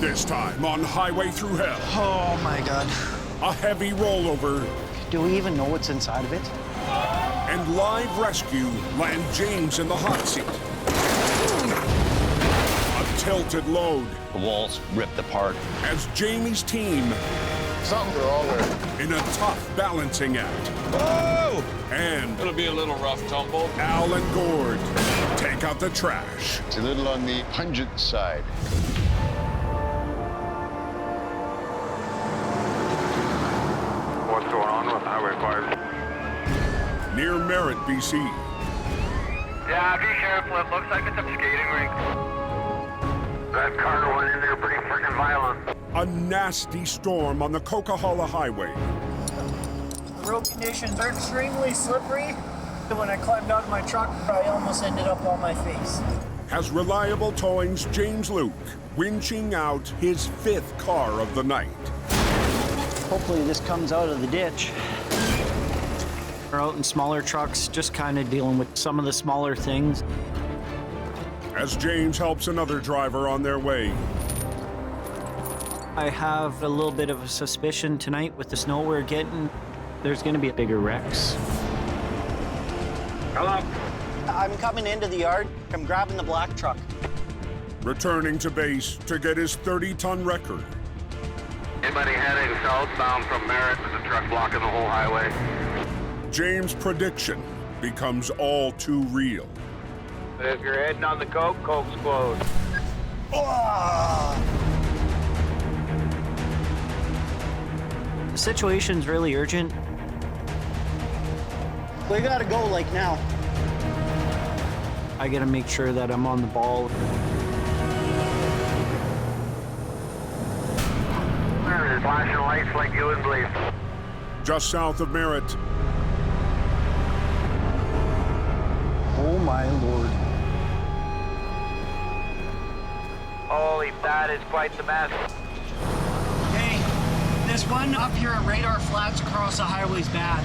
This time on Highway Thru Hell. Oh my God. A heavy rollover. Do we even know what's inside of it? And live rescue land James in the hot seat. A tilted load. The walls ripped apart. As Jamie's team Something's wrong there. in a tough balancing act. Whoa! And It'll be a little rough tumble. Al and Gord take out the trash. It's a little on the pungent side. What's going on with Highway 5? Near Merritt, BC. Yeah, be careful. It looks like it's a skating rink. That car went in there pretty freaking violent. A nasty storm on the Coquihalla Highway. The road conditions are extremely slippery. When I climbed out of my truck, I almost ended up on my face. Has Reliable Towing's James Luke winching out his 5th car of the night. Hopefully this comes out of the ditch. We're out in smaller trucks, just kind of dealing with some of the smaller things. As James helps another driver on their way. I have a little bit of a suspicion tonight with the snow we're getting, there's going to be bigger wrecks. Hello? I'm coming into the yard. I'm grabbing the black truck. Returning to base to get his 30-ton record. Anybody heading southbound from Merritt? There's a truck blocking the whole highway. James' prediction becomes all too real. If you're heading on the Coke's closed. The situation's really urgent. We gotta go like now. I gotta make sure that I'm on the ball. There's flashing lights like you wouldn't believe. Just south of Merritt, Oh my Lord. Holy, that is quite the mess. Hey, this one up here at Radar Flats across the highway's bad.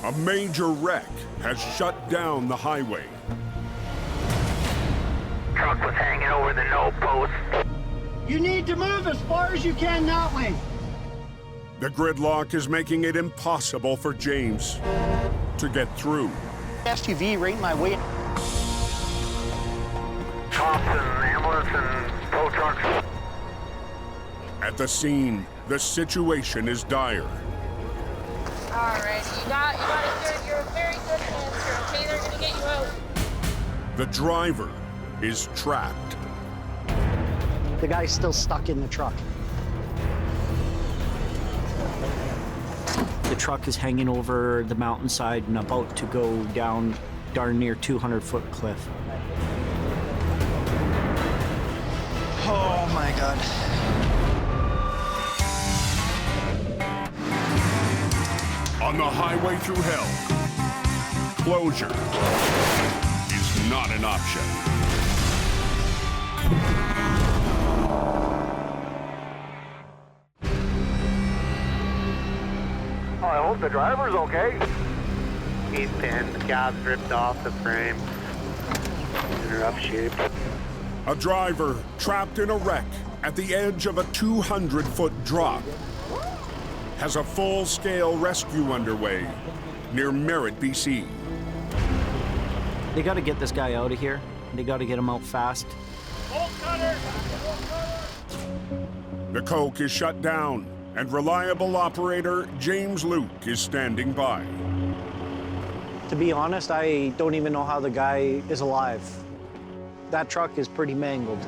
a major wreck has shut down the highway. Truck was hanging over the no post. You need to move as far as you can that way. The gridlock is making it impossible for James to get through. SUV right in my way. Cops and ambulance and tow trucks. At the scene, the situation is dire. Alright, you got it good. You're a very good hands. You're okay. They're gonna get you out. The driver is trapped. The guy's still stuck in the truck. The truck is hanging over the mountainside and about to go down darn near 200-foot cliff. Oh my God. On the highway through hell, closure is not an option. Oh, I hope the driver's okay. He's pinned, the cab's ripped off the frame. In rough shape. A driver trapped in a wreck at the edge of a 200-foot drop has a full-scale rescue underway near Merritt, BC. They got to get this guy out of here. They got to get him out fast. The coke is shut down, and reliable operator James Luke is standing by. To be honest, I don't even know how the guy is alive. That truck is pretty mangled.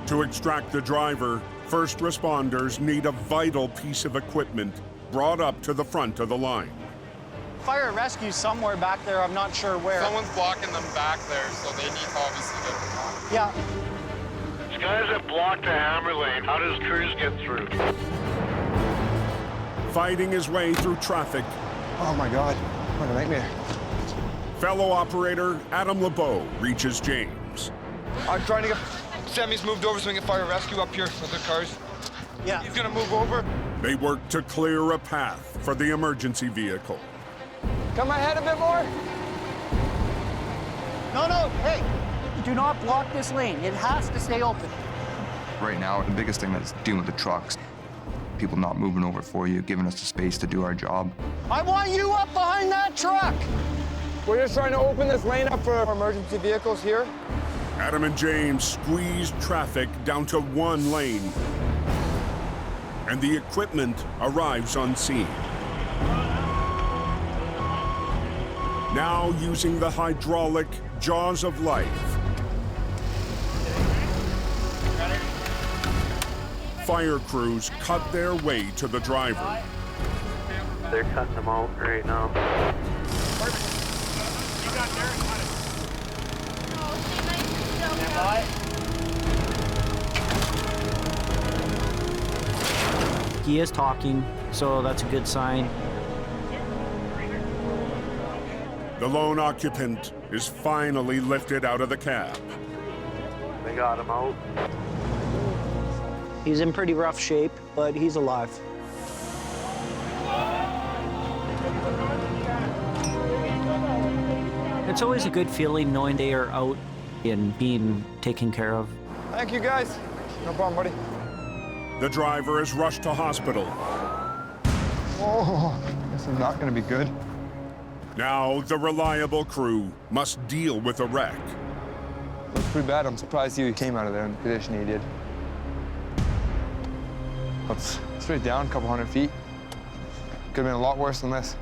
To extract the driver, first responders need a vital piece of equipment brought up to the front of the line. Fire and rescue somewhere back there, I'm not sure where. Someone's blocking them back there, so they need to obviously get them off. Yeah. These guys have blocked the hammer lane. How does Cruz get through? Fighting his way through traffic, Oh my God, what a nightmare. fellow operator Adam LeBeau reaches James. I'm trying to get semis moved over so we can fire and rescue up here with the cars. Yeah. He's gonna move over. They work to clear a path for the emergency vehicle. Come ahead a bit more. No, hey, do not block this lane. It has to stay open. Right now, the biggest thing that's dealing with the trucks. People not moving over for you, giving us the space to do our job. I want you up behind that truck! We're just trying to open this lane up for emergency vehicles here. Adam and James squeezed traffic down to one lane, and the equipment arrives on scene. Now using the hydraulic jaws of life, fire crews cut their way to the driver. They're cutting them out right now. He is talking, so that's a good sign. The lone occupant is finally lifted out of the cab. They got him out. He's in pretty rough shape, but he's alive. It's always a good feeling knowing they are out and being taken care of. Thank you, guys. No problem, buddy. The driver is rushed to hospital. Oh, this is not going to be good. Now the reliable crew must deal with a wreck. Looks pretty bad. I'm surprised he came out of there in the condition he did. It's straight down a couple hundred feet. Could have been a lot worse than this.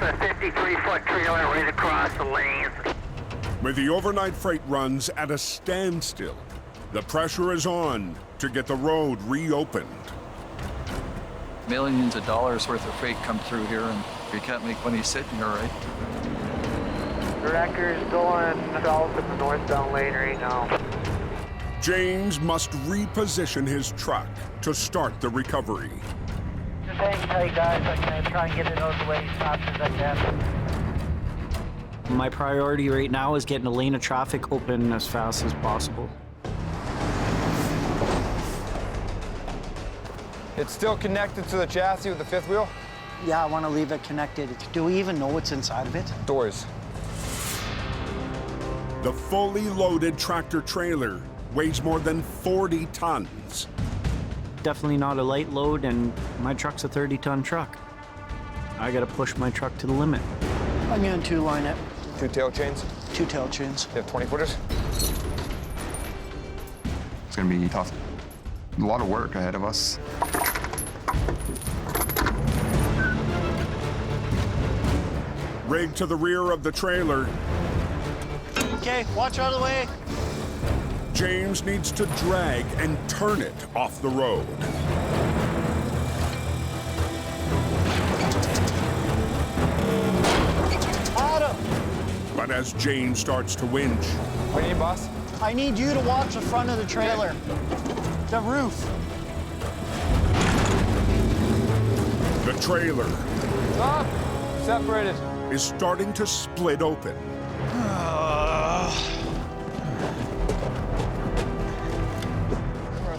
A 53-foot trailer right across the lanes. With the overnight freight runs at a standstill, the pressure is on to get the road reopened. Millions of dollars worth of freight come through here, and you can't make money sitting here, right? The wrecker's going south in the northbound lane right now. James must reposition his truck to start the recovery. Just hang tight, guys. I'm going to try and get it out of the way as fast as I can. My priority right now is getting a lane of traffic open as fast as possible. It's still connected to the chassis with the fifth wheel? Yeah, I want to leave it connected. Do we even know what's inside of it? Doors. The fully loaded tractor trailer weighs more than 40 tons. Definitely not a light load, and my truck's a 30-ton truck. I gotta push my truck to the limit. I'm going to two-line it. 2 tail chains. 2 tail chains. You have 20-footers? It's gonna be tough. A lot of work ahead of us. Rigged to the rear of the trailer, Okay, watch out of the way. James needs to drag and turn it off the road. Adam, But as James starts to winch, What do you need, boss? I need you to watch the front of the trailer. The roof. the trailer Stop! Separated. is starting to split open.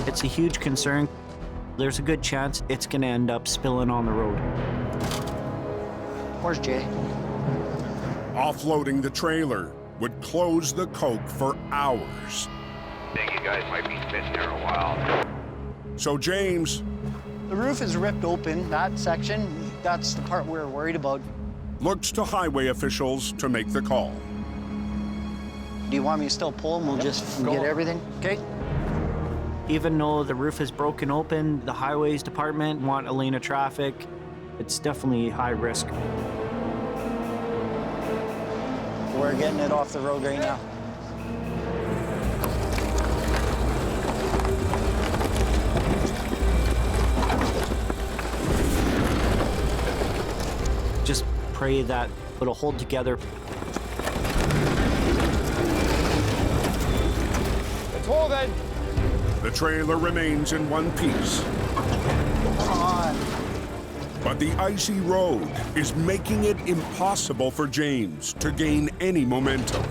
It's a huge concern. There's a good chance it's gonna end up spilling on the road. Where's Jay? Offloading the trailer would close the coke for hours. think you guys might be sitting there a while. So James The roof is ripped open, that section. That's the part we're worried about. looks to highway officials to make the call. Do you want me to still pull and we'll just get everything? Okay? Even though the roof is broken open, the highways department want a lane of traffic. It's definitely high risk. We're getting it off the road right now. Just pray that it'll hold together. It's holding. The trailer remains in one piece, Come on. but the icy road is making it impossible for James to gain any momentum.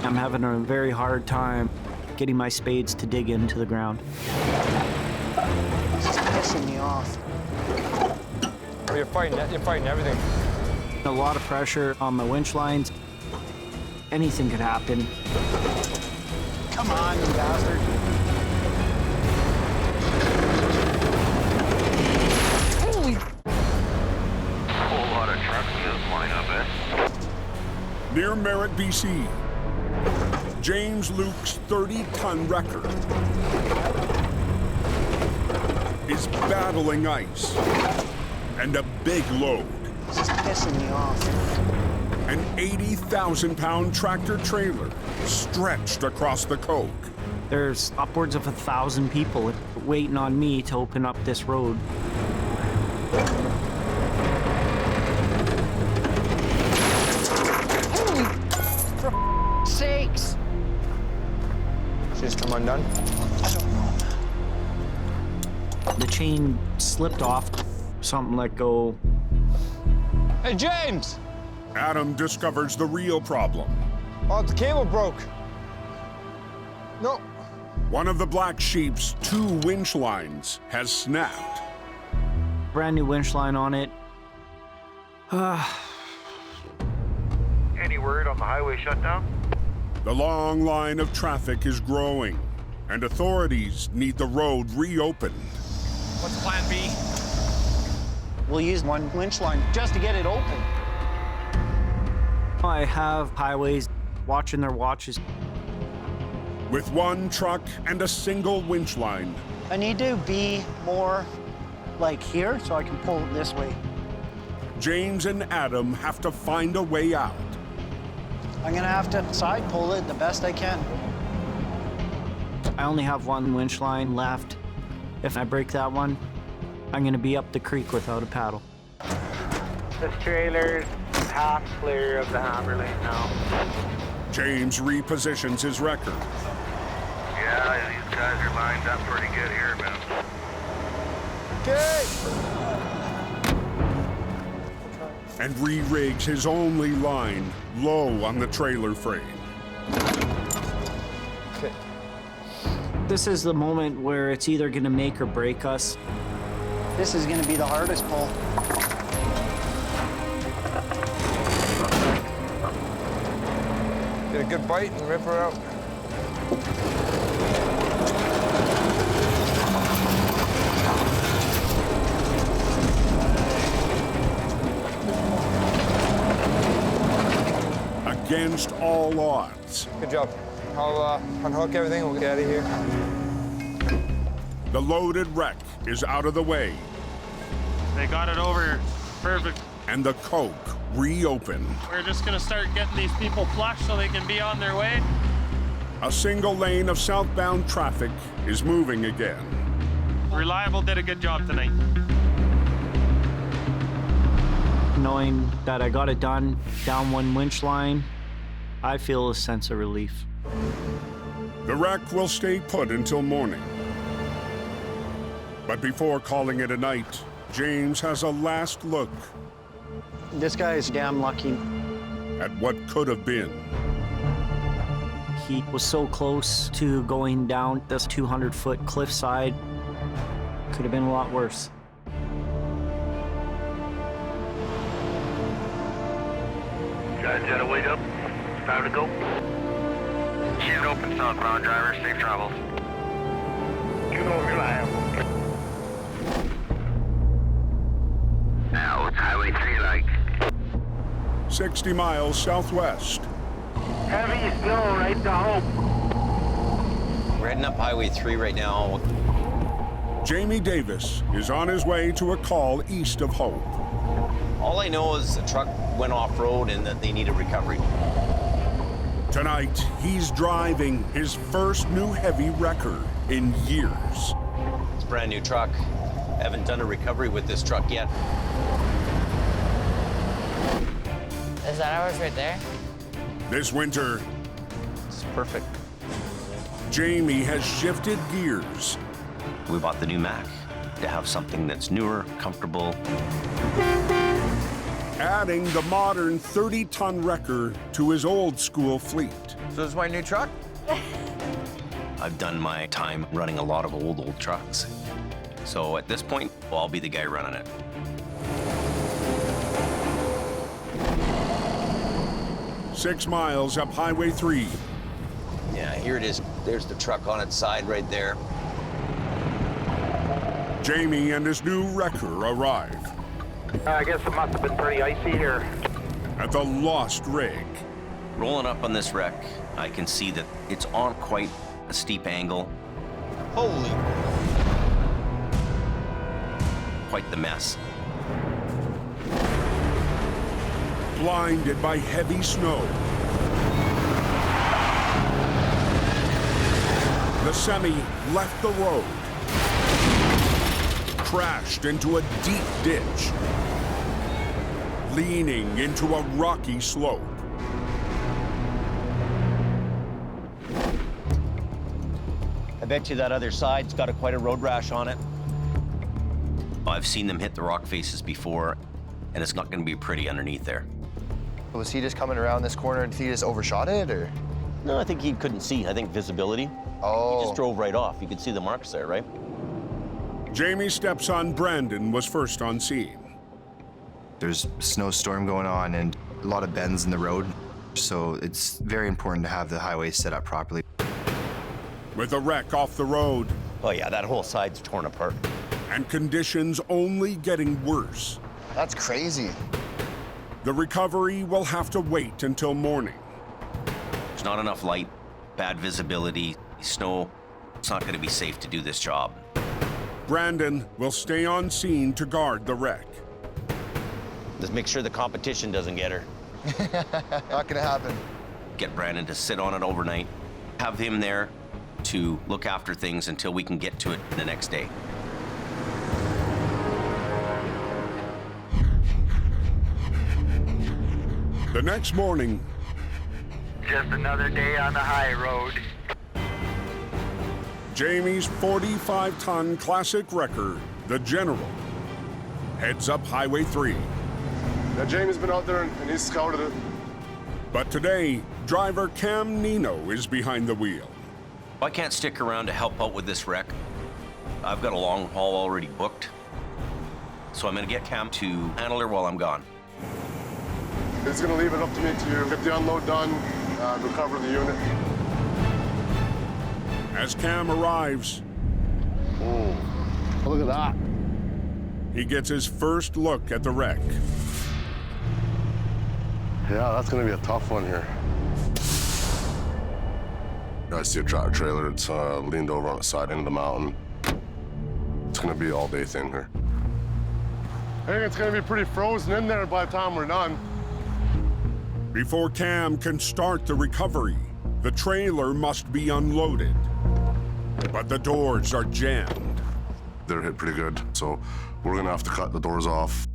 I'm having a very hard time getting my spades to dig into the ground. It's pissing me off. You're fighting everything. A lot of pressure on my winch lines. anything could happen. Come on, you bastard. Holy! Whole lot of truck wheels flying up, eh? Near Merritt, BC, James Luke's 30-ton wrecker is battling ice and a big load. This is pissing me off. An 80,000-pound tractor trailer stretched across the coke. There's upwards of 1,000 people waiting on me to open up this road. Holy for sakes! She's come undone. I don't know. The chain slipped off. Something let go. Hey, James! Adam discovers the real problem. Oh, the cable broke. No. One of the black sheep's 2 winch lines has snapped. Brand new winch line on it. Any word on the highway shutdown? The long line of traffic is growing, and authorities need the road reopened. What's plan B? We'll use one winch line just to get it open. I have highways watching their watches. With 1 truck and a single winch line, I need to be more like here so I can pull it this way. James and Adam have to find a way out. I'm gonna have to side pull it the best I can. I only have 1 winch line left. If I break that one, I'm gonna be up the creek without a paddle. This trailer's half clear of the hammer lane now. James repositions his wrecker. Yeah, these guys are lined up pretty good here, man. Okay. And re-rigs his only line low on the trailer frame. Okay. This is the moment where it's either gonna make or break us. This is gonna be the hardest pull. Get a good bite and rip her out. Against all odds, Good job. I'll unhook everything. We'll get out of here. the loaded wreck is out of the way, They got it over. Perfect. and the coke reopened. We're just gonna start getting these people flush so they can be on their way. A single lane of southbound traffic is moving again. Reliable did a good job tonight. Knowing that I got it done, down 1 winch line, I feel a sense of relief. The wreck will stay put until morning. But before calling it a night, James has a last look This guy is damn lucky. at what could have been. He was so close to going down this 200-foot cliffside. Could have been a lot worse. Guys, gotta wait up. Time to go. Shed open southbound, driver. Safe travels. You know, reliable. Now, what's Highway 3 like? 60 miles southwest. Heavy snow right to Hope. We're heading up Highway 3 right now. Jamie Davis is on his way to a call east of Hope. All I know is the truck went off-road and that they need a recovery. Tonight, he's driving his first new heavy wrecker in years. It's a brand new truck. I haven't done a recovery with this truck yet. Is that ours right there? This winter, It's perfect. Jamie has shifted gears. We bought the new Mac to have something that's newer, comfortable. Adding the modern 30-ton wrecker to his old-school fleet. So this is my new truck? I've done my time running a lot of old trucks. So at this point, well, I'll be the guy running it. 6 miles up Highway 3. Yeah, here it is. There's the truck on its side right there. Jamie and his new wrecker arrive I guess it must have been pretty icy here. at the lost rig. Rolling up on this wreck, I can see that it's on quite a steep angle. Holy! Quite the mess. Blinded by heavy snow, the semi left the road, crashed into a deep ditch, leaning into a rocky slope. I bet you that other side's got quite a road rash on it. I've seen them hit the rock faces before, and it's not going to be pretty underneath there. Was he just coming around this corner and he just overshot it, or? No, I think he couldn't see. I think visibility. Oh. He just drove right off. You could see the marks there, right? Jamie's stepson Brandon was first on scene. There's a snowstorm going on and a lot of bends in the road, so it's very important to have the highway set up properly. With a wreck off the road Oh yeah, that whole side's torn apart. and conditions only getting worse, That's crazy. the recovery will have to wait until morning. There's not enough light, bad visibility, snow. It's not going to be safe to do this job. Brandon will stay on scene to guard the wreck. Just make sure the competition doesn't get her. Not gonna happen. Get Brandon to sit on it overnight. Have him there to look after things until we can get to it the next day. The next morning, Just another day on the high road. Jamie's 45-ton classic wrecker, the General, heads up Highway 3. Now, Jamie's been out there and he's scouted it. But today, driver Cam Nino is behind the wheel. I can't stick around to help out with this wreck. I've got a long haul already booked. So I'm going to get Cam to handle her while I'm gone. He's gonna leave it up to me to get the unload done, recover the unit. As Cam arrives, Oh, look at that. he gets his first look at the wreck. Yeah, that's gonna be a tough one here. I see a tractor trailer. It's leaned over on the side end of the mountain. It's gonna be all day thing here. I think it's gonna be pretty frozen in there by the time we're done. Before Cam can start the recovery, the trailer must be unloaded. But the doors are jammed. They're hit pretty good, so we're gonna have to cut the doors off.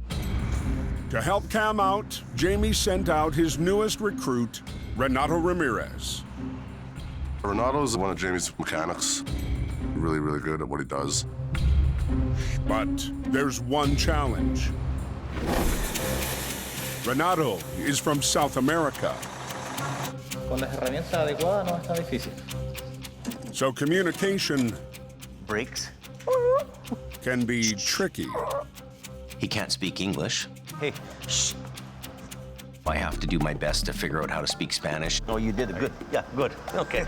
To help Cam out, Jamie sent out his newest recruit, Renato Ramirez. Renato's one of Jamie's mechanics. Really, really good at what he does. But there's one challenge. Renato is from South America. Con las herramientas adecuadas no es tan difícil. So communication Brakes? can be tricky. He can't speak English. Hey, shh. I have to do my best to figure out how to speak Spanish. Oh, you did it. Good. Yeah, good. Okay.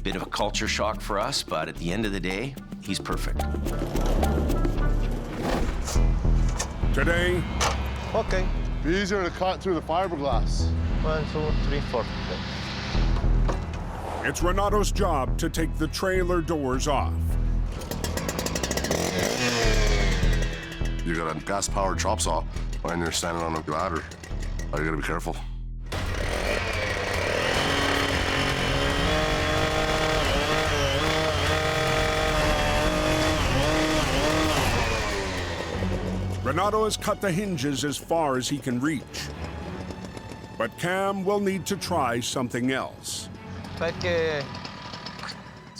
Bit of a culture shock for us, but at the end of the day, he's perfect. Today, Okay. Be easier to cut through the fiberglass. 1, 2, 3, 4. it's Renato's job to take the trailer doors off. You got a gas-powered chop saw and you're standing on a ladder. Oh, you gotta be careful. Renato has cut the hinges as far as he can reach. But Cam will need to try something else. They're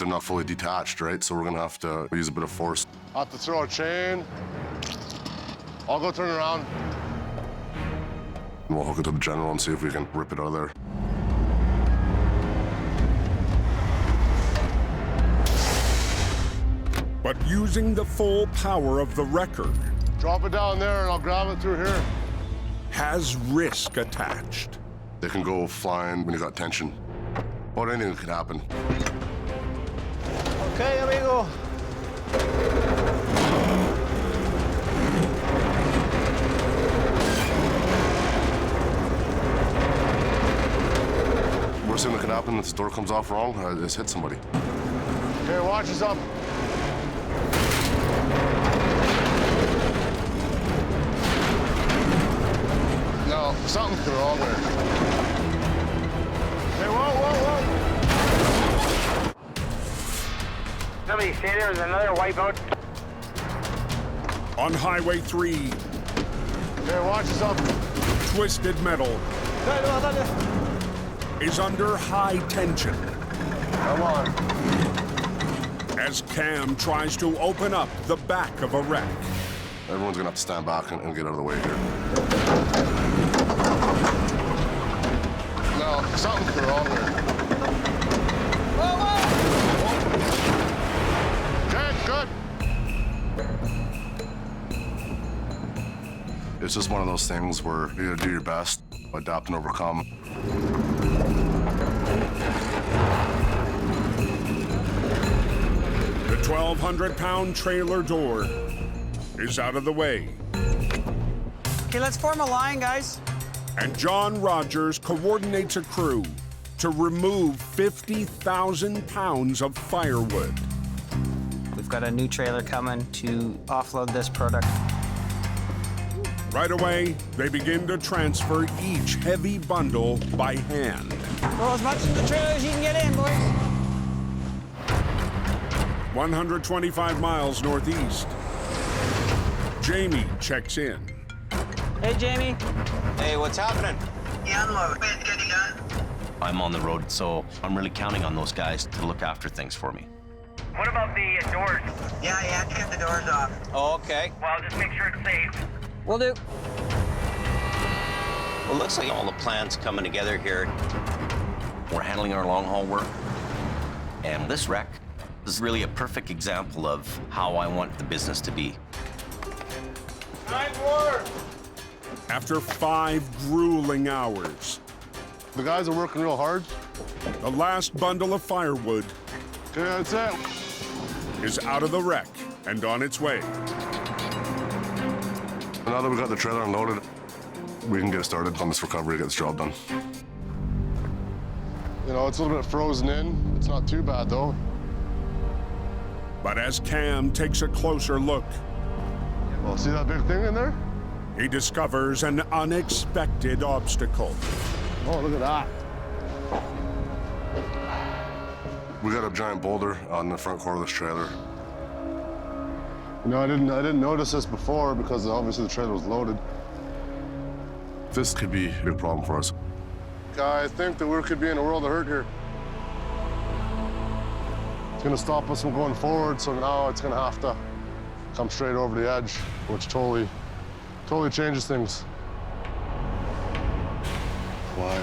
not fully detached, right? So we're gonna have to use a bit of force. I have to throw a chain. I'll go turn around. And we'll hook it to the General and see if we can rip it out of there. But using the full power of the wrecker Drop it down there and I'll grab it through here. has risk attached. They can go flying when you got tension. About anything could happen. Okay, amigo. Worst thing that could happen if the door comes off wrong is hit somebody. Okay, watch us up. No, something's wrong there. Hey, whoa. Somebody say there was another wipeout. On Highway 3, Okay, watch us up. Twisted Metal is under high tension Come on. as Cam tries to open up the back of a wreck. Everyone's gonna have to stand back and get out of the way here. No, something's wrong there. Good. It's just one of those things where you gotta do your best, adapt and overcome. The 1,200-pound trailer door is out of the way, Okay, let's form a line, guys. and John Rogers coordinates a crew to remove 50,000 pounds of firewood. We've got a new trailer coming to offload this product. Right away, they begin to transfer each heavy bundle by hand. Throw as much in the trailer as you can get in, boys. 125 miles northeast, Jamie checks in. Hey, Jamie. Hey, what's happening? Yeah, I'm getting done. I'm on the road, so I'm really counting on those guys to look after things for me. What about the doors? Yeah, you have to get the doors off. Oh, okay. Well, just make sure it's safe. Will do. Well, it looks like all the plans coming together here. We're handling our long-haul work. And this wreck is really a perfect example of how I want the business to be. After 5 grueling hours, The guys are working real hard. the last bundle of firewood Okay, that's it. is out of the wreck and on its way. Now that we got the trailer unloaded, we can get started on this recovery, get this job done. You know, it's a little bit frozen in. It's not too bad, though. But as Cam takes a closer look, Well, see that big thing in there? he discovers an unexpected obstacle. Oh, look at that. We got a giant boulder on the front quarter of this trailer. You know, I didn't notice this before because obviously the trailer was loaded. This could be a big problem for us. I think that we could be in a world of hurt here. It's gonna stop us from going forward, so now it's gonna have to come straight over the edge, which totally changes things. Why?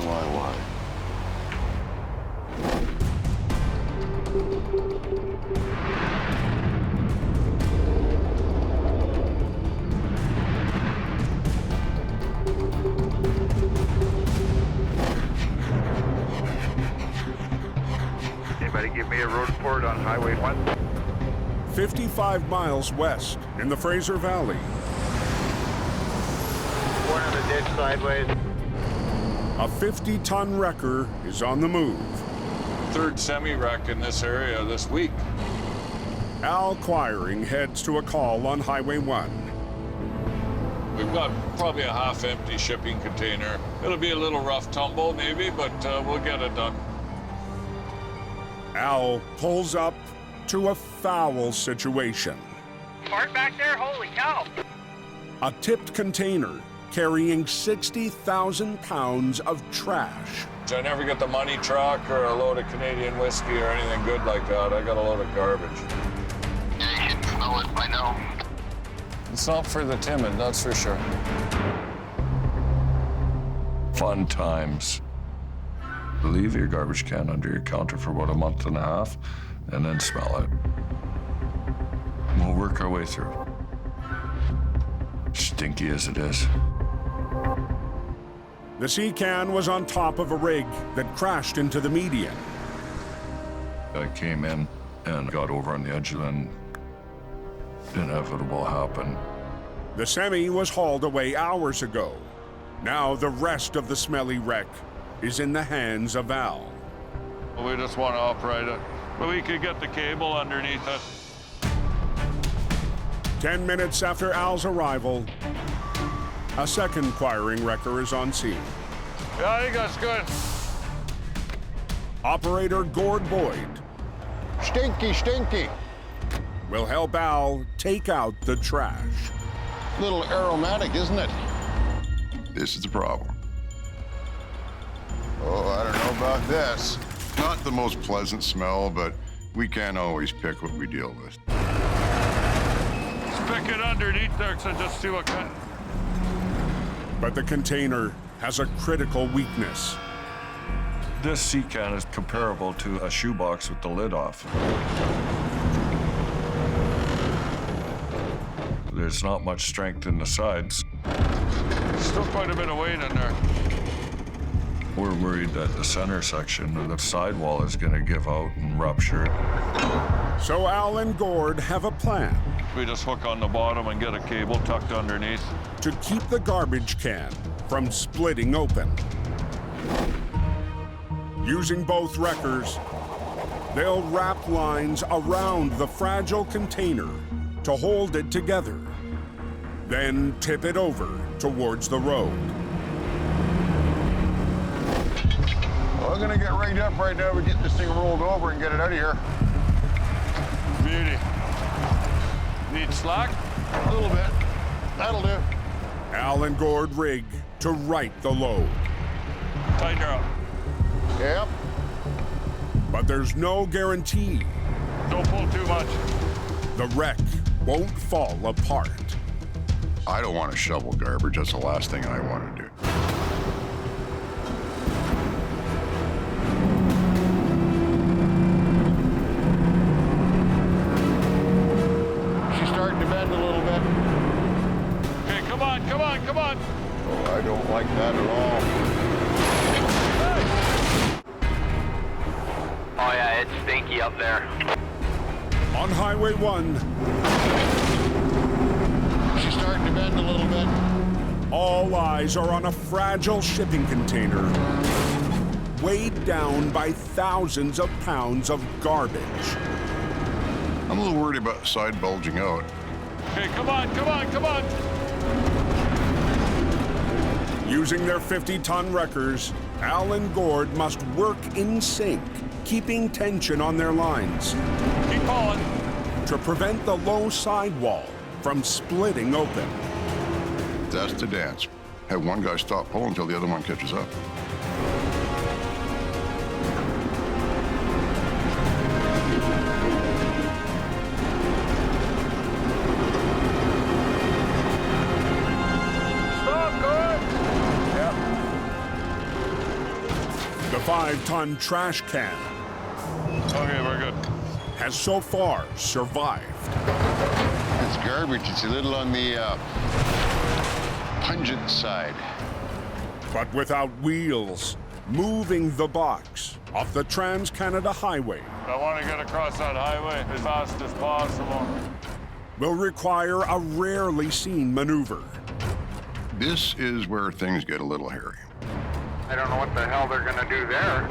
Anybody give me a road report on Highway 1? 55 miles west in the Fraser Valley, One in the ditch sideways. a 50-ton wrecker is on the move. Third semi-wreck in this area this week. Al Quiring heads to a call on Highway 1. We've got probably a half-empty shipping container. It'll be a little rough tumble maybe, but we'll get it done. Al pulls up to a foul situation. Park back there? Holy cow! A tipped container carrying 60,000 pounds of trash. I never get the money truck or a load of Canadian whiskey or anything good like that. I got a load of garbage. Yeah, you can smell it by now. It's not for the timid, that's for sure. Fun times. Leave your garbage can under your counter for about a month and a half, and then smell it. We'll work our way through. Stinky as it is. The Sea-Can was on top of a rig that crashed into the median. I came in and got over on the edge, and then the inevitable happened. The Semi was hauled away hours ago. Now the rest of the smelly wreck is in the hands of Al. We just want to upright it. We could get the cable underneath it. 10 minutes after Al's arrival, a second wiring wrecker is on scene. Yeah, I think that's good. Operator Gord Boyd Stinky. will help Al take out the trash. Little aromatic, isn't it? This is the problem. Oh, I don't know about this. Not the most pleasant smell, but we can't always pick what we deal with. Let's pick it underneath there, so just see what kind. But the container has a critical weakness. This Sea-Can is comparable to a shoebox with the lid off. There's not much strength in the sides. Still quite a bit of weight in there. We're worried that the center section of the sidewall is going to give out and rupture. So Al and Gord have a plan. We just hook on the bottom and get a cable tucked underneath. To keep the garbage can from splitting open. Using both wreckers, they'll wrap lines around the fragile container to hold it together. Then tip it over towards the road. Well, we're gonna get rigged up right now to get this thing rolled over and get it out of here. Beauty. Need slack? A little bit. That'll do. Al and Gord rig to right the load. Tighten her up. Yep. But there's no guarantee Don't pull too much. the wreck won't fall apart. I don't want to shovel garbage. That's the last thing I want to do. She's starting to bend a little bit. Okay, come on. Oh, I don't like that at all. Oh yeah, it's stinky up there. On Highway 1, She's starting to bend a little bit. all eyes are on a fragile shipping container weighed down by thousands of pounds of garbage. I'm a little worried about the side bulging out. Okay, come on. Using their 50-ton wreckers, Al and Gord must work in sync, keeping tension on their lines Keep pulling. to prevent the low sidewall from splitting open. That's the dance. Have one guy stop pulling until the other one catches up. The 5-ton trash can Okay, we're good. has so far survived. It's garbage. It's a little on the pungent side. But without wheels, moving the box off the Trans-Canada Highway I want to get across that highway as fast as possible. will require a rarely seen maneuver. This is where things get a little hairy. I don't know what the hell they're gonna do there.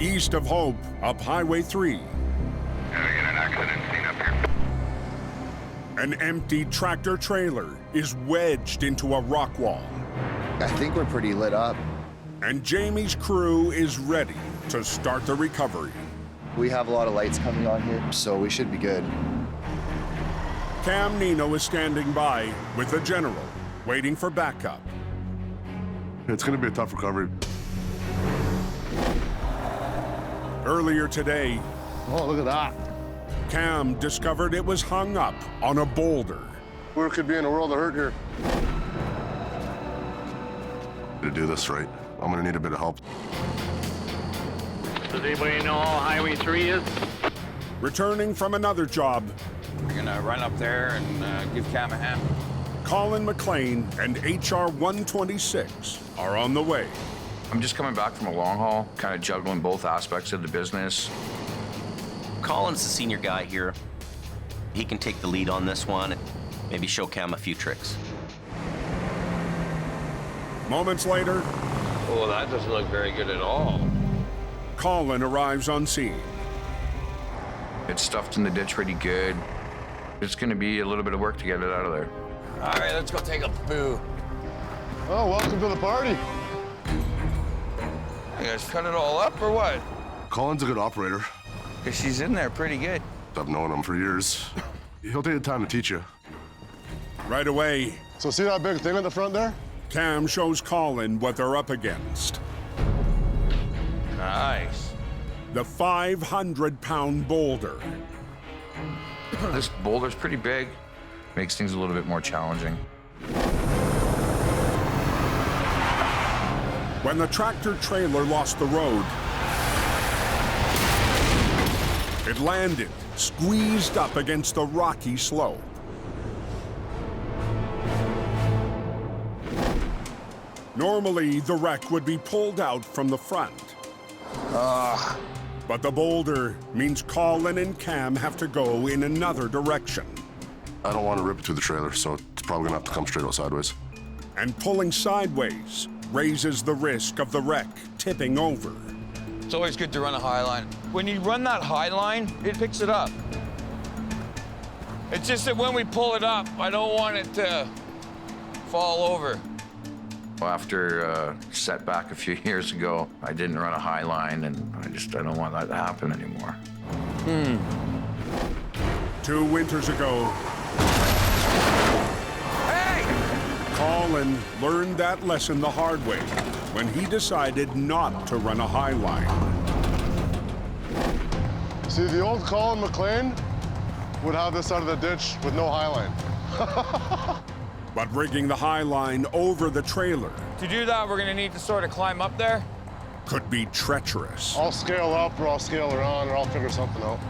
East of Hope, up Highway 3, Gotta get an accident scene up here. an empty tractor trailer is wedged into a rock wall. I think we're pretty lit up. And Jamie's crew is ready to start the recovery. We have a lot of lights coming on here, so we should be good. Cam Nino is standing by with the general, waiting for backup. It's going to be a tough recovery. Earlier today, Oh, look at that. Cam discovered it was hung up on a boulder. We could be in a world of hurt here. To do this right, I'm going to need a bit of help. Does anybody know how Highway 3 is? Returning from another job, We're gonna run up there and give Cam a hand. Colin McLean and HR 126 are on the way. I'm just coming back from a long haul, kind of juggling both aspects of the business. Colin's the senior guy here. He can take the lead on this one and maybe show Cam a few tricks. Moments later, Oh, that doesn't look very good at all. Colin arrives on scene. It's stuffed in the ditch pretty good. It's gonna be a little bit of work to get it out of there. All right, let's go take a boo. Oh, welcome to the party. You guys cut it all up or what? Colin's a good operator. Because she's in there pretty good. I've known him for years. He'll take the time to teach you. Right away, So see that big thing at the front there? Cam shows Colin what they're up against. Nice. The 500-pound boulder. This boulder's pretty big. Makes things a little bit more challenging. When the tractor trailer lost the road, it landed, squeezed up against the rocky slope. Normally, the wreck would be pulled out from the front. But the boulder means Colin and Cam have to go in another direction. I don't want to rip it through the trailer, so it's probably gonna have to come straight out sideways. And pulling sideways raises the risk of the wreck tipping over. It's always good to run a high line. When you run that high line, it picks it up. It's just that when we pull it up, I don't want it to fall over. After a setback a few years ago, I didn't run a high line, and I don't want that to happen anymore. 2 winters ago, Colin learned that lesson the hard way when he decided not to run a high line. See, the old Colin McLean would have this out of the ditch with no high line. But rigging the high line over the trailer To do that, we're gonna need to sort of climb up there. could be treacherous. I'll scale up or I'll scale around or I'll figure something out.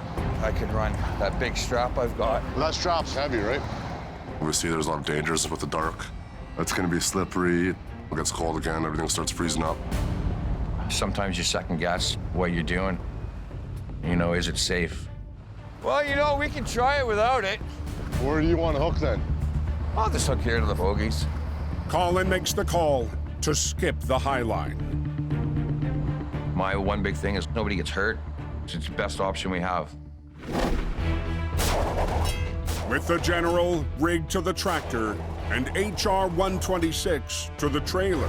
I could run that big strap I've got. But that strap's heavy, right? We see there's a lot of dangers with the dark. It's gonna be slippery. It gets cold again, everything starts freezing up. Sometimes you second guess what you're doing. You know, is it safe? Well, you know, we can try it without it. Where do you want to hook then? I'll just hook here to the bogies. Colin makes the call to skip the high line. My one big thing is nobody gets hurt. It's the best option we have. With the general rigged to the tractor and HR 126 to the trailer,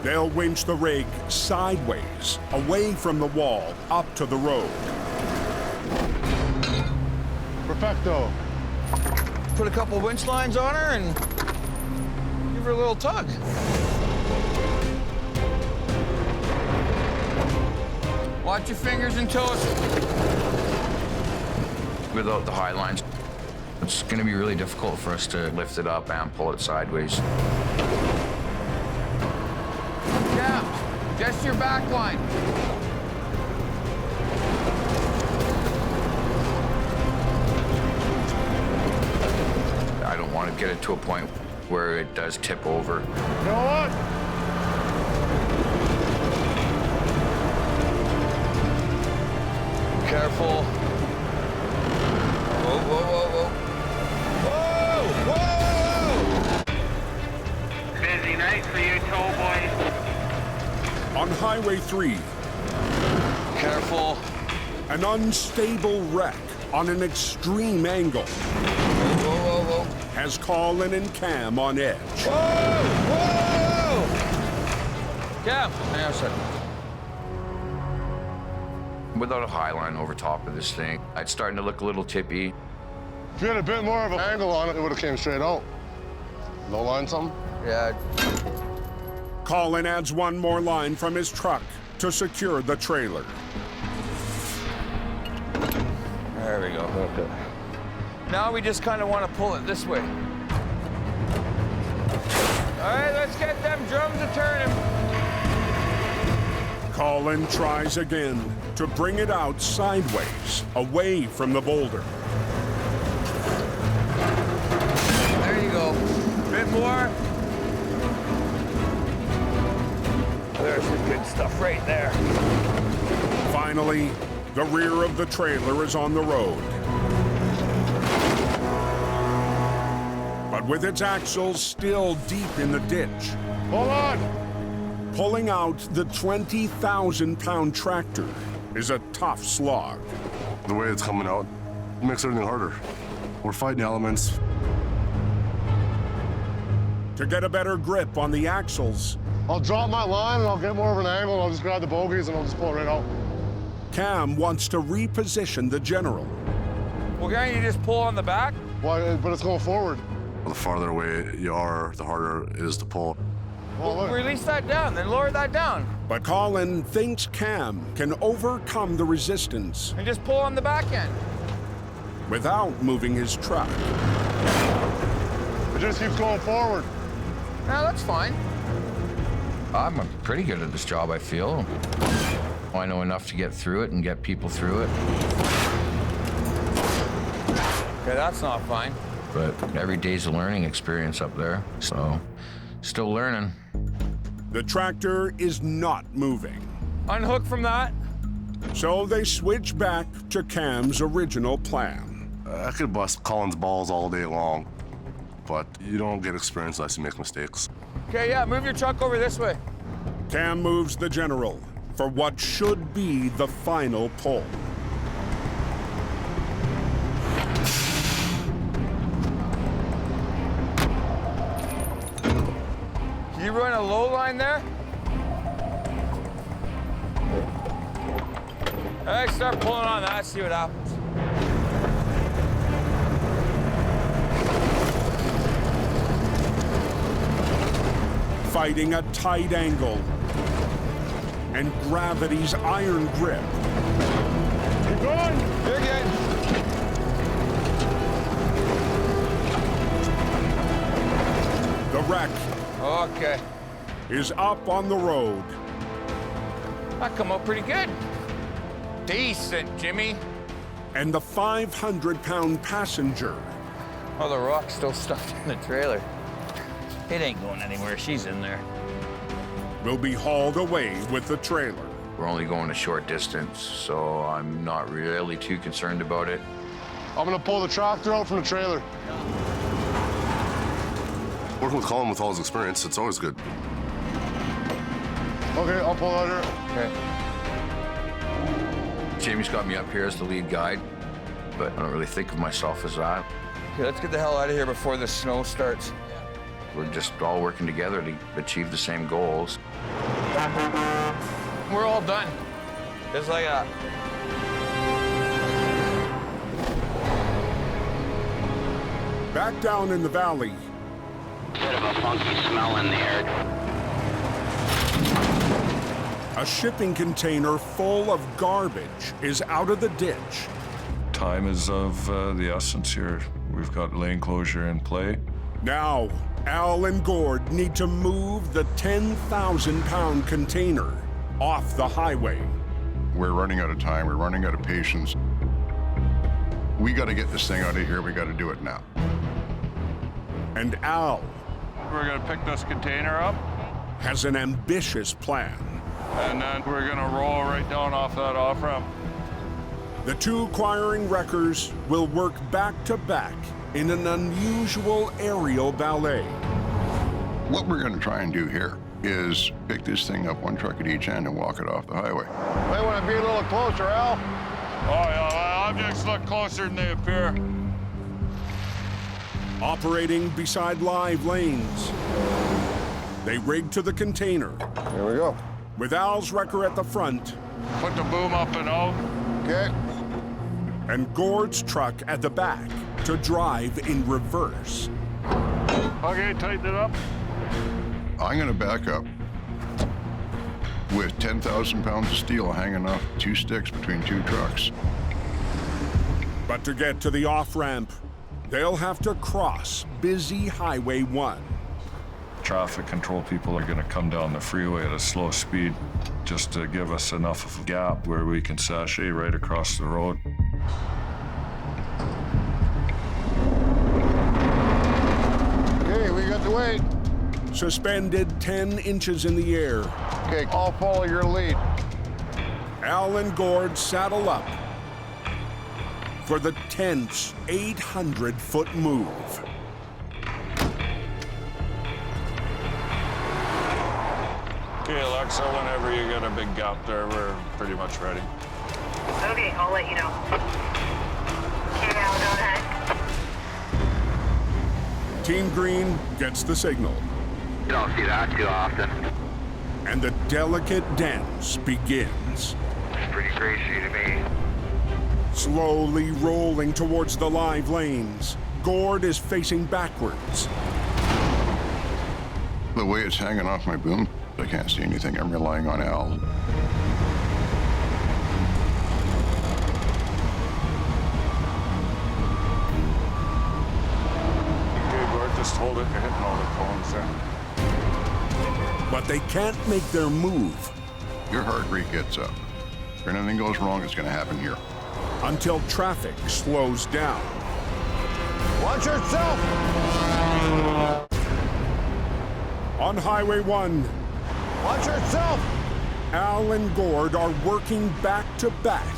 they'll winch the rig sideways, away from the wall, up to the road. Perfecto. Put a couple winch lines on her and give her a little tug. Watch your fingers and toes. Without the high lines, it's going to be really difficult for us to lift it up and pull it sideways. Yeah, just your back line. I don't want to get it to a point where it does tip over. You know what? Careful. Whoa, whoa, whoa, whoa. Whoa, whoa! Busy night for you tow boys. On Highway 3, Careful. an unstable wreck on an extreme angle Whoa, whoa, whoa. has Colin and Cam on edge. Whoa, whoa! Cam, hang on a second. Without a high line over top of this thing, it's starting to look a little tippy. If you had a bit more of an angle on it, it would have came straight out. No line something? Yeah. Colin adds one more line from his truck to secure the trailer. There we go. Okay. Now we just kind of want to pull it this way. All right, let's get them drums a turning. Colin tries again to bring it out sideways, away from the boulder. more. There's some good stuff right there. Finally, the rear of the trailer is on the road. But with its axles still deep in the ditch. Hold on! Pulling out the 20,000-pound tractor is a tough slog. The way it's coming out makes everything harder. We're fighting elements. To get a better grip on the axles, I'll drop my line and I'll get more of an angle and I'll just grab the bogies and I'll just pull it right out. Cam wants to reposition the General. Well, can't you just pull on the back? Why? But it's going forward. The farther away you are, the harder it is to pull. Well, release that down, then lower that down. But Colin thinks Cam can overcome the resistance And just pull on the back end. without moving his truck. It just keeps going forward. No, that's fine. I'm pretty good at this job, I feel. I know enough to get through it and get people through it. Okay, that's not fine. But every day's a learning experience up there, so still learning. The tractor is not moving. Unhook from that. So they switch back to Cam's original plan. I could bust Colin's balls all day long, but you don't get experience unless you make mistakes. Okay, yeah, move your truck over this way. Cam moves the General for what should be the final pull. Can you run a low line there? All right, start pulling on that, see what happens. Fighting a tight angle and gravity's iron grip. Keep going! You're good. The wreck Okay. is up on the road. That come out pretty good. Decent, Jimmy. And the 500-pound passenger Oh, the rock's still stuffed in the trailer. It ain't going anywhere. She's in there. will be hauled away with the trailer. We're only going a short distance, so I'm not really too concerned about it. I'm gonna pull the tractor out from the trailer. Working with Colin with all his experience, it's always good. Okay, I'll pull out here. Okay. Jamie's got me up here as the lead guide, but I don't really think of myself as that. Okay, let's get the hell out of here before the snow starts. We're just all working together to achieve the same goals. We're all done. Just like that. Back down in the valley, Bit of a funky smell in the air. a shipping container full of garbage is out of the ditch. Time is of the essence here. We've got lane closure in play. Now, Al and Gord need to move the 10,000-pound container off the highway. We're running out of time. We're running out of patience. We got to get this thing out of here. We got to do it now. And Al We're gonna pick this container up, has an ambitious plan. and then we're gonna roll right down off that off-ramp. The two acquiring wreckers will work back to back in an unusual aerial ballet. What we're going to try and do here is pick this thing up one truck at each end and walk it off the highway. Might want to be a little closer, Al. Oh yeah, objects look closer than they appear. Operating beside live lanes, they rig to the container. Here we go. With Al's wrecker at the front Put the boom up and out. Okay. and Gord's truck at the back to drive in reverse. Okay, tighten it up. I'm going to back up with 10,000 pounds of steel hanging off two sticks between two trucks. But to get to the off-ramp, they'll have to cross busy Highway 1. Traffic control people are gonna come down the freeway at a slow speed just to give us enough of a gap where we can sashay right across the road. Okay, we got the way. suspended 10 inches in the air. Okay, I'll follow your lead. Al and Gord saddle up for the tense 800-foot move. Okay, Alexa, whenever you get a big gap there, we're pretty much ready. Okay, I'll let you know. Okay, Al, go ahead. Team Green gets the signal. You don't see that too often. And the delicate dance begins. It's pretty crazy to me. Slowly rolling towards the live lanes, Gord is facing backwards. The way it's hanging off my boom, I can't see anything. I'm relying on Al. Okay, Gord, just hold it. You're hitting all the cones there. But they can't make their move. Your heart rate gets up. If anything goes wrong, it's going to happen here. Until traffic slows down. Watch yourself! On Highway 1, Watch yourself! Al and Gord are working back to back,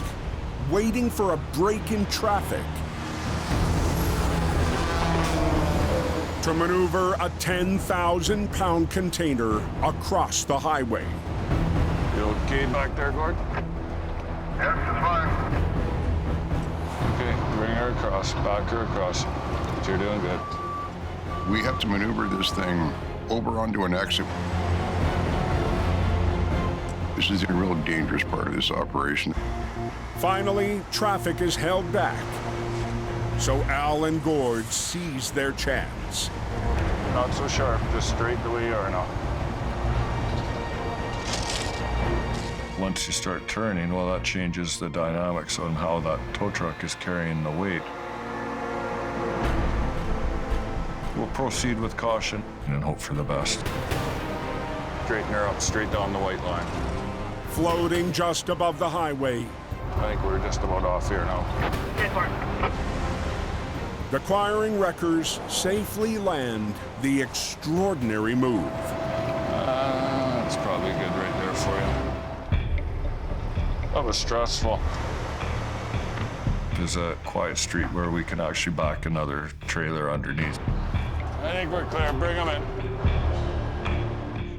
waiting for a break in traffic to maneuver a 10,000-pound container across the highway. You okay back there, Gord? Yes, it's fine. Okay, bring her across, back her across. You're doing good. We have to maneuver this thing over onto an exit. This is a real dangerous part of this operation. Finally, traffic is held back, so Al and Gord seize their chance. Not so sharp, just straight the way you are now. Once you start turning, well, that changes the dynamics on how that tow truck is carrying the weight. We'll proceed with caution and hope for the best. Straighten her up, straight down the white line. Floating just above the highway, I think we're just about off here now. Good work. the choiring wreckers safely land the extraordinary move. That's probably good right there for you. That was stressful. There's a quiet street where we can actually back another trailer underneath. I think we're clear. Bring them in.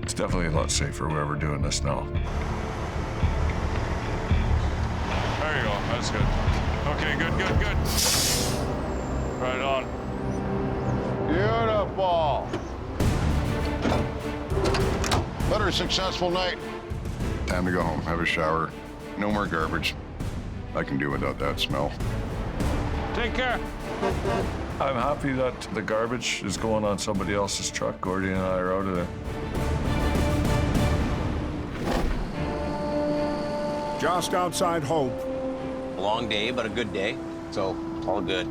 It's definitely a lot safer wherever we're doing this now. There you go. That's good. Okay, good. Right on. Beautiful. Another successful night. Time to go home, have a shower. No more garbage. I can do without that smell. Take care. I'm happy that the garbage is going on somebody else's truck. Gordy and I are out of there. Just outside Hope. A long day, but a good day, so all good.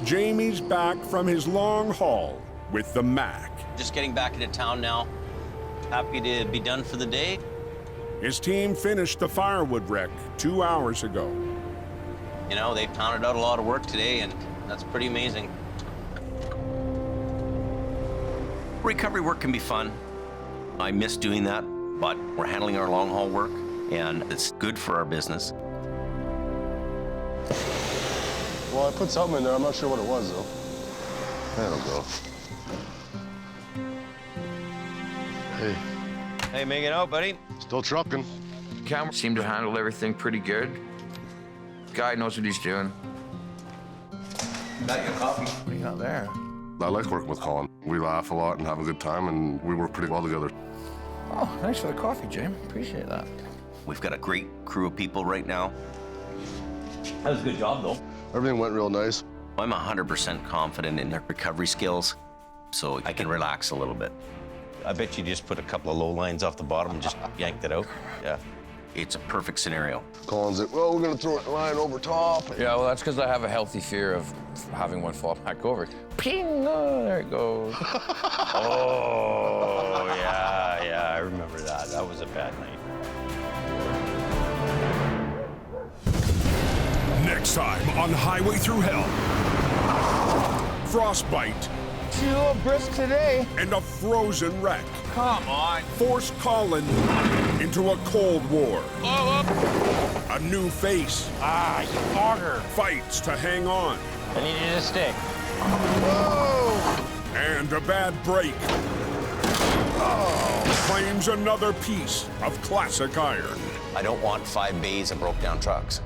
Jamie's back from his long haul with the Mac. Just getting back into town now. Happy to be done for the day. His team finished the firewood wreck 2 hours ago. You know, they pounded out a lot of work today, and that's pretty amazing. Recovery work can be fun. I miss doing that, but we're handling our long haul work, and it's good for our business. Well, I put something in there. I'm not sure what it was, though. That'll go. Hey. Hey, make it out, buddy. Still trucking. Cam seemed to handle everything pretty good. Guy knows what he's doing. Got your coffee. What do you got there? I like working with Colin. We laugh a lot and have a good time, and we work pretty well together. Oh, thanks for the coffee, Jim. Appreciate that. We've got a great crew of people right now. That was a good job, though. Everything went real nice. I'm 100% confident in their recovery skills, so I can relax a little bit. I bet you just put a couple of low lines off the bottom and just yanked it out. Yeah. It's a perfect scenario. Colin's like, well, we're going to throw a line over top. Yeah, well, that's because I have a healthy fear of having one fall back over. Ping! Oh, there it goes. Oh, yeah, I remember that. That was a bad night. Next time on Highway Thru Hell. Frostbite, She's a little brisk today. And a frozen wreck. Come on. Forced Colin into a Cold War. Oh, A new face. Ah, you bugger. Fights to hang on. I need you to stick. Whoa! And a bad break. Claims another piece of classic iron. I don't want 5 bays of broke down trucks.